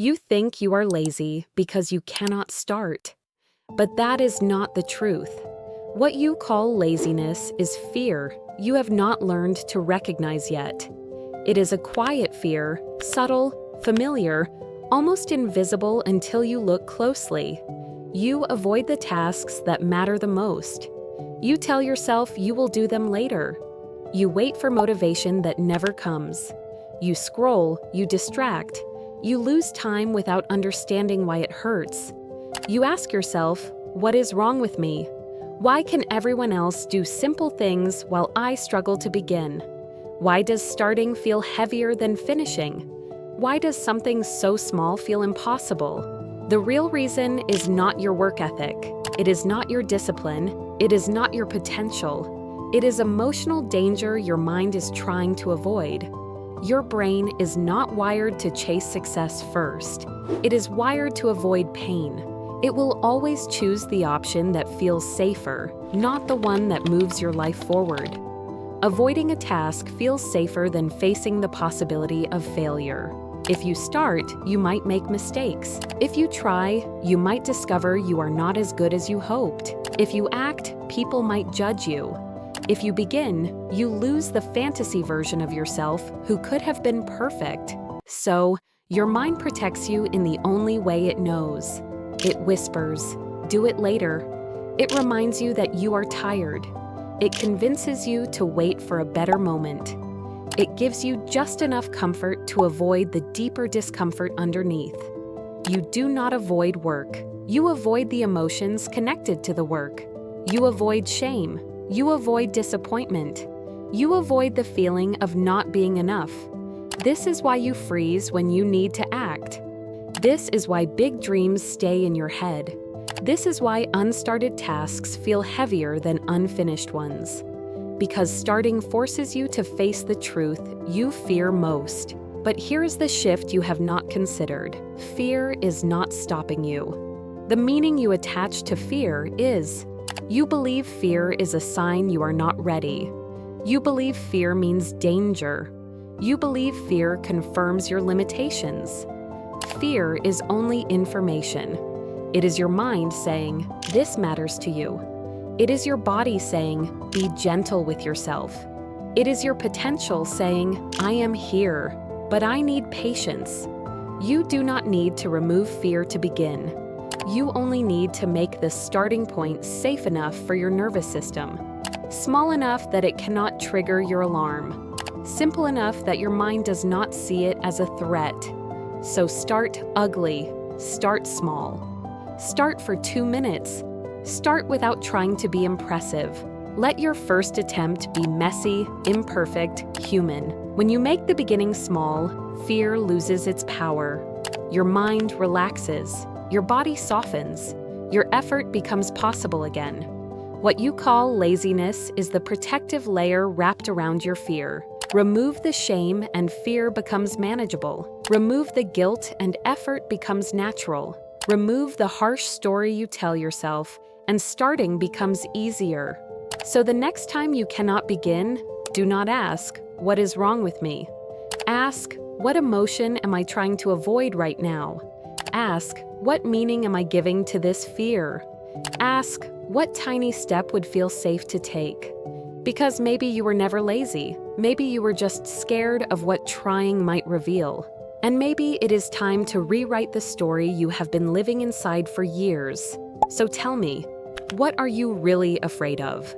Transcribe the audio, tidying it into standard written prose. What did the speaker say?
You think you are lazy because you cannot start. But that is not the truth. What you call laziness is fear you have not learned to recognize yet. It is a quiet fear, subtle, familiar, almost invisible until you look closely. You avoid the tasks that matter the most. You tell yourself you will do them later. You wait for motivation that never comes. You scroll, you distract. You lose time without understanding why it hurts. You ask yourself, what is wrong with me? Why can everyone else do simple things while I struggle to begin? Why does starting feel heavier than finishing? Why does something so small feel impossible? The real reason is not your work ethic. It is not your discipline. It is not your potential. It is emotional danger your mind is trying to avoid. Your brain is not wired to chase success first. It is wired to avoid pain. It will always choose the option that feels safer, not the one that moves your life forward. Avoiding a task feels safer than facing the possibility of failure. If you start, you might make mistakes. If you try, you might discover you are not as good as you hoped. If you act, people might judge you. If you begin, you lose the fantasy version of yourself who could have been perfect. So, your mind protects you in the only way it knows. It whispers, "Do it later." It reminds you that you are tired. It convinces you to wait for a better moment. It gives you just enough comfort to avoid the deeper discomfort underneath. You do not avoid work. You avoid the emotions connected to the work. You avoid shame. You avoid disappointment. You avoid the feeling of not being enough. This is why you freeze when you need to act. This is why big dreams stay in your head. This is why unstarted tasks feel heavier than unfinished ones. Because starting forces you to face the truth you fear most. But here is the shift you have not considered. Fear is not stopping you. The meaning you attach to fear is: you believe fear is a sign you are not ready. You believe fear means danger. You believe fear confirms your limitations. Fear is only information. It is your mind saying, "This matters to you." It is your body saying, "Be gentle with yourself." It is your potential saying, "I am here, but I need patience." You do not need to remove fear to begin. You only need to make the starting point safe enough for your nervous system, small enough that it cannot trigger your alarm, simple enough that your mind does not see it as a threat. So start ugly, start small. Start for 2 minutes. Start without trying to be impressive. Let your first attempt be messy, imperfect, human. When you make the beginning small, fear loses its power. Your mind relaxes. Your body softens. Your effort becomes possible again. What you call laziness is the protective layer wrapped around your fear. Remove the shame and fear becomes manageable. Remove the guilt and effort becomes natural. Remove the harsh story you tell yourself, and starting becomes easier. So the next time you cannot begin, do not ask, "What is wrong with me?" Ask, "What emotion am I trying to avoid right now?" Ask, "What meaning am I giving to this fear?" Ask, "What tiny step would feel safe to take?" Because maybe you were never lazy. Maybe you were just scared of what trying might reveal. And maybe it is time to rewrite the story you have been living inside for years. So tell me, what are you really afraid of?